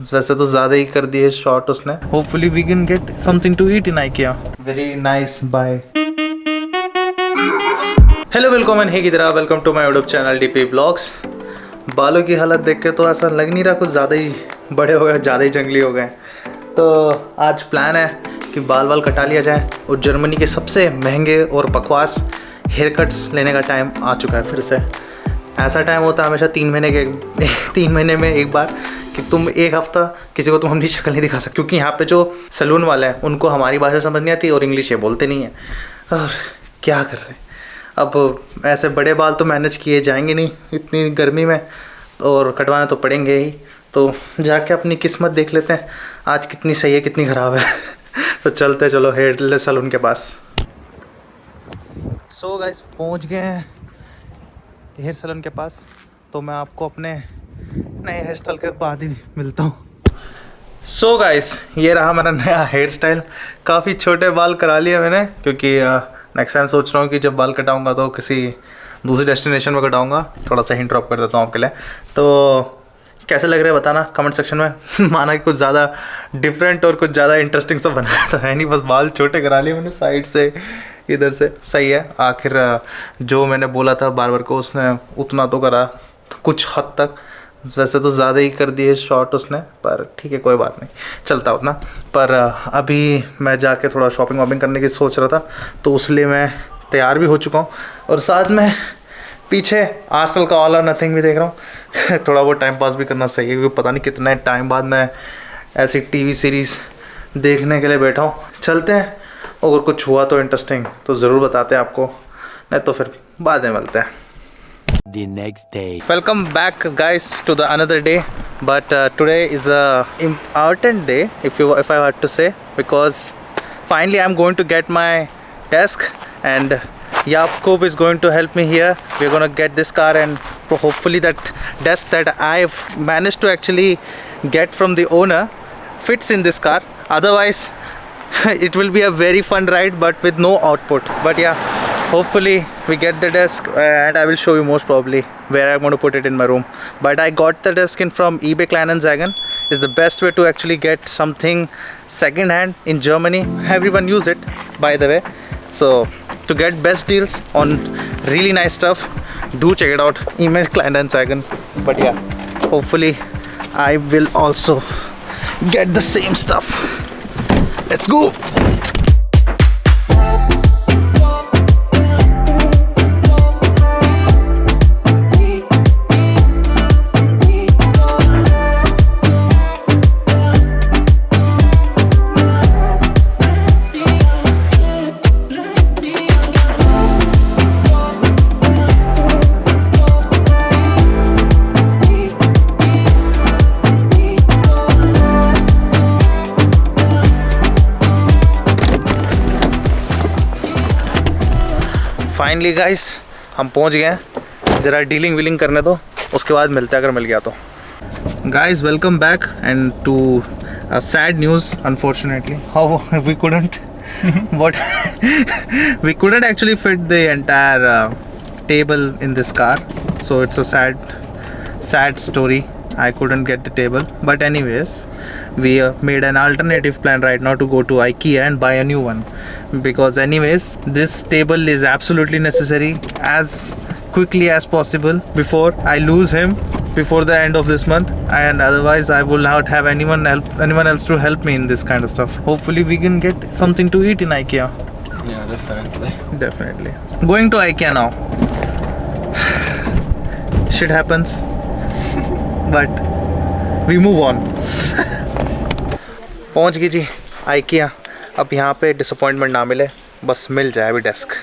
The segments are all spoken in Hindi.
वैसे तो ज़्यादा ही कर दिए शॉर्ट उसने. Hopefully we can get something to eat in IKEA. Very nice. Bye. Hello welcome and hey किधर, welcome to my YouTube channel DP blogs. बालों की हालत देख के तो ऐसा लग नहीं रहा कुछ ज़्यादा ही बड़े हो गए, ज़्यादा ही जंगली हो गए. तो आज प्लान है कि बाल कटा लिया जाए. और जर्मनी के सबसे महंगे और बकवास हेयर कट्स लेने का टाइम आ चुका है फिर से. ऐसा टाइम होता है हमेशा 3 महीने में एक बार कि तुम एक हफ्ता किसी को तुम अपनी शक्ल नहीं दिखा सकते, क्योंकि यहाँ पे जो सैलून वाले हैं उनको हमारी भाषा समझ नहीं आती और इंग्लिश ये बोलते नहीं हैं. और क्या कर रहे. अब ऐसे बड़े बाल तो मैनेज किए जाएंगे नहीं इतनी गर्मी में, और कटवाने तो पड़ेंगे ही. तो जाके अपनी किस्मत देख लेते हैं आज कितनी सही है कितनी ख़राब है. तो चलते चलो हेयर सैलून के पास. सो गाइस पहुँच गए हैं हेयर सैलून के पास. तो मैं आपको अपने नए हेयर स्टाइल के बाद ही मिलता हूँ. सो गाइस ये रहा मेरा नया हेयर स्टाइल. काफ़ी छोटे बाल करा लिए मैंने, क्योंकि नेक्स्ट टाइम सोच रहा हूँ कि जब बाल कटाऊँगा तो किसी दूसरी डेस्टिनेशन में कटाऊँगा. थोड़ा सा हिंट ड्रॉप कर देता हूँ आपके लिए. तो कैसे लग रहे हैं बताना कमेंट सेक्शन में. माना कि कुछ ज़्यादा डिफरेंट और कुछ ज़्यादा इंटरेस्टिंग सा बनाया तो है नहीं, बस बाल छोटे करा लिए मैंने साइड से इधर से. सही है. आखिर जो मैंने बोला था बार्बर को उसने उतना तो करा कुछ हद तक. वैसे तो ज़्यादा ही कर दिए शॉर्ट उसने, पर ठीक है कोई बात नहीं, चलता उतना. पर अभी मैं जाके थोड़ा शॉपिंग वॉपिंग करने की सोच रहा था, तो उसलिए मैं तैयार भी हो चुका हूँ. और साथ में पीछे आर्सेनल का ऑल और नथिंग भी देख रहा हूँ. थोड़ा बहुत टाइम पास भी करना सही है, क्योंकि पता नहीं कितने टाइम बाद मैं ऐसी टीवी सीरीज़ देखने के लिए बैठा हूँ. चलते हैं, अगर कुछ हुआ तो इंटरेस्टिंग तो ज़रूर बताते हैं आपको, नहीं तो फिर बाद में मिलते हैं. The next day. Welcome back guys to the another day, but today is a important day if I had to say, because finally I'm going to get my desk and Yakub is going to help me here. We're going to get this car, and hopefully that desk that I've managed to actually get from the owner fits in this car. Otherwise it will be a very fun ride but with no output. But yeah, hopefully we get the desk, and I will show you most probably where I'm going to put it in my room. But I got the desk in from eBay Kleinanzeigen. It's the best way to actually get something second hand in Germany. Everyone use it, by the way. So to get best deals on really nice stuff, do check it out, eBay Kleinanzeigen. But yeah, hopefully I will also get the same stuff. Let's go. Finally guys हम पहुंच गए हैं. ज़रा डीलिंग वीलिंग करने दो, उसके बाद मिलते हैं अगर मिल गया तो. Guys welcome back and to sad news. Unfortunately how we couldn't what we couldn't actually fit the entire table in this car, so it's a sad story. I couldn't get the table, but anyways we made an alternative plan right now to go to IKEA and buy a new one, because anyways this table is absolutely necessary as quickly as possible before I lose him before the end of this month, and otherwise I will not have anyone else to help me in this kind of stuff. Hopefully we can get something to eat in IKEA. Yeah, definitely. Going to IKEA now. Shit happens but we move on. पहुंच गई जी IKEA. अब यहाँ पे डिसअपॉइंटमेंट ना मिले, बस मिल जाए अभी desk.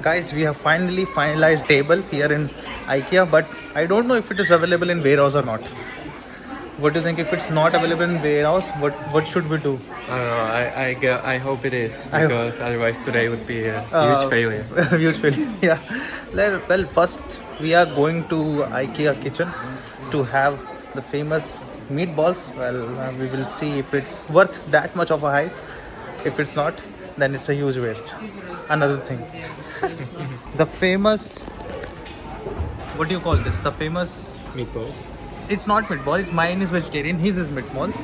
Guys, we have finally finalized table here in IKEA, but I don't know if it is available in warehouse or not. What do you think? If it's not available in warehouse, what should we do? I don't know. I hope it is, I hope- because otherwise today would be a huge failure. Huge failure. Yeah. Well, first we are going to IKEA kitchen to have the famous meatballs. Well, we will see if it's worth that much of a hype. If it's not, then it's a huge waste. Another thing. The famous, what do you call this? The famous Meatballs. it's not meatballs. Mine is vegetarian. His is meatballs.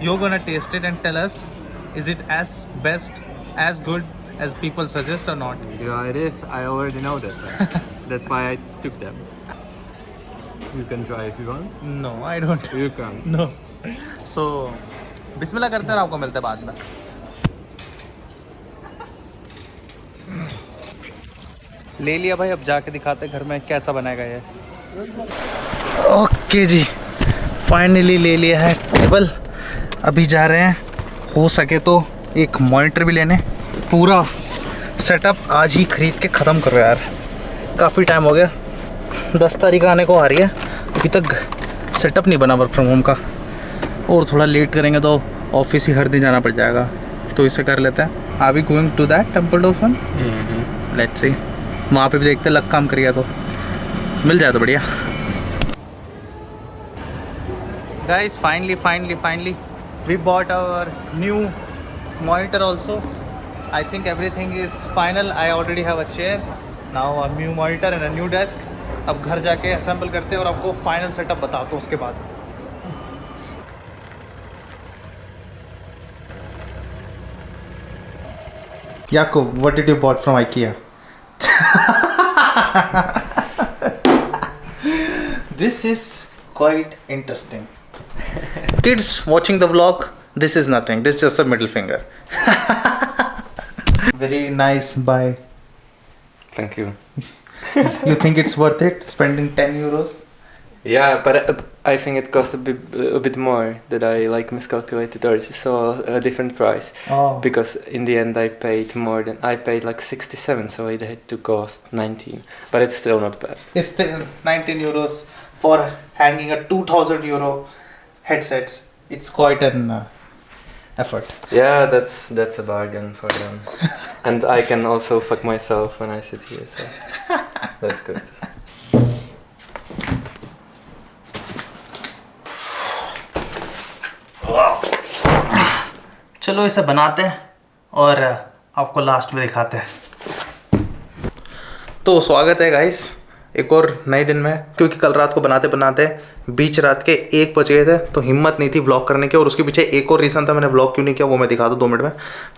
You're gonna taste it and tell us, is it as best, as good as people suggest or not? Yeah, it is. I already know that. That's why I took them. You can try if you want. No, I don't. You can. No. So, बिस्मिल्लाह करते हैं और आपको मिलते हैं बाद में. ले लिया भाई, अब जाके दिखाते घर में कैसा बनाएगा ये. ओके जी, फाइनली ले लिया है टेबल. अभी जा रहे हैं, हो सके तो एक मॉनिटर भी लेने. पूरा सेटअप आज ही खरीद के ख़त्म करो यार, काफ़ी टाइम हो गया. 10 तारीख आने को आ रही है, अभी तक सेटअप नहीं बना वर्क फ्रॉम होम का. और थोड़ा लेट करेंगे तो ऑफिस ही हर दिन जाना पड़ जाएगा, तो इसे कर लेते हैं. Are we going to that temple of fun? Let's see. वहाँ पे भी देखते लग काम करिए तो मिल जाए तो बढ़िया. Guys finally we bought our new monitor also. I think everything is final. I already have a chair now, a new monitor and a new desk. अब घर जाके असेंबल करते हैं और आपको फाइनल सेटअप बताता हूँ उसके बाद. Jakob, what did you bought from IKEA? This is quite interesting. Kids watching the vlog, this is nothing. This is just a middle finger. Very nice buy. Thank you. You think it's worth it spending 10 euros? Yeah, but I think it cost a bit more. That I like miscalculated or saw a different price. Oh. Because in the end I paid more than I paid like 67, so it had to cost 19. But it's still not bad. It's still 19 euros for hanging a 2000 euro headsets. It's quite an effort. Yeah, that's a bargain for them. And I can also fuck myself when I sit here, so that's good. चलो इसे बनाते हैं और आपको लास्ट में दिखाते हैं. तो स्वागत है गाइस एक और नए दिन में. क्योंकि कल रात को बनाते बनाते बीच रात के 1 बज गए थे, तो हिम्मत नहीं थी व्लॉग करने की. और उसके पीछे एक और रीज़न था मैंने व्लॉग क्यों नहीं किया, वो मैं दिखा दूँ 2 मिनट में.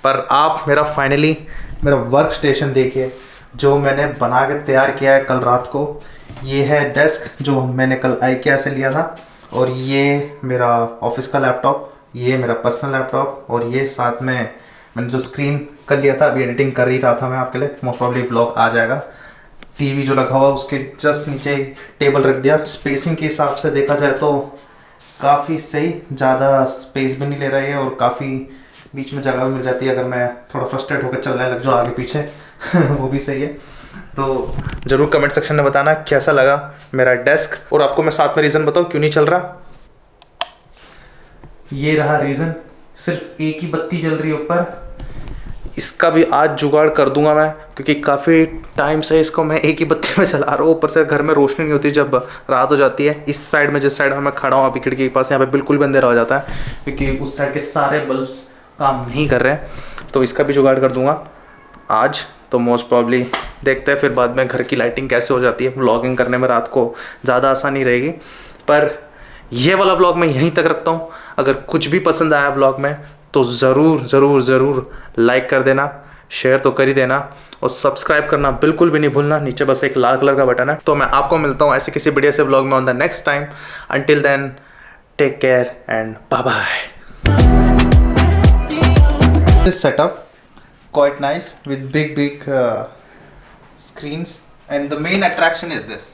पर आप मेरा फाइनली मेरा वर्क स्टेशन देखिए जो मैंने बना के तैयार किया है कल रात को. ये है डेस्क जो मैंने कल IKEA से लिया था, और ये मेरा ऑफिस का लैपटॉप, ये मेरा पर्सनल लैपटॉप, और ये साथ में मैंने जो स्क्रीन कर लिया था, अभी एडिटिंग कर ही रहा था मैं आपके लिए, मोस्ट प्रॉब्ली व्लॉग आ जाएगा. टीवी जो रखा हुआ उसके जस्ट नीचे टेबल रख दिया. स्पेसिंग के हिसाब से देखा जाए तो काफ़ी सही, ज़्यादा स्पेस भी नहीं ले रही है और काफ़ी बीच में जगह भी मिल जाती है अगर मैं थोड़ा फ्रस्ट्रेट होकर चलने लग जाऊँ आगे पीछे. वो भी सही है. तो ज़रूर कमेंट सेक्शन में बताना कैसा लगा मेरा डेस्क. और आपको मैं साथ में रीज़न बताऊँ क्यों नहीं चल रहा. ये रहा रीज़न, सिर्फ एक ही बत्ती जल रही है ऊपर. इसका भी आज जुगाड़ कर दूंगा मैं, क्योंकि काफ़ी टाइम से इसको मैं एक ही बत्ती में चला रहा हूँ. ऊपर से घर में रोशनी नहीं होती जब रात हो जाती है. इस साइड में जिस साइड में मैं खड़ा हूँ अभी खिड़की के पास, यहाँ पे बिल्कुल भी अंधेरा हो जाता है क्योंकि उस साइड के सारे बल्ब्स काम नहीं कर रहे हैं. तो इसका भी जुगाड़ कर दूंगा आज. तो मोस्ट प्रॉब्ली देखते हैं फिर बाद में घर की लाइटिंग कैसे हो जाती है. व्लॉगिंग करने में रात को ज़्यादा आसानी रहेगी. पर ये वाला व्लॉग मैं यहीं तक रखता हूँ. अगर कुछ भी पसंद आया व्लॉग में तो ज़रूर लाइक कर देना, शेयर तो कर ही देना, और सब्सक्राइब करना बिल्कुल भी नहीं भूलना. नीचे बस एक लाल कलर का बटन है. तो मैं आपको मिलता हूँ ऐसे किसी बढ़िया से व्लॉग में on the next time. Until then take care and bye bye. This setup quite nice with big screens, and the main attraction is this.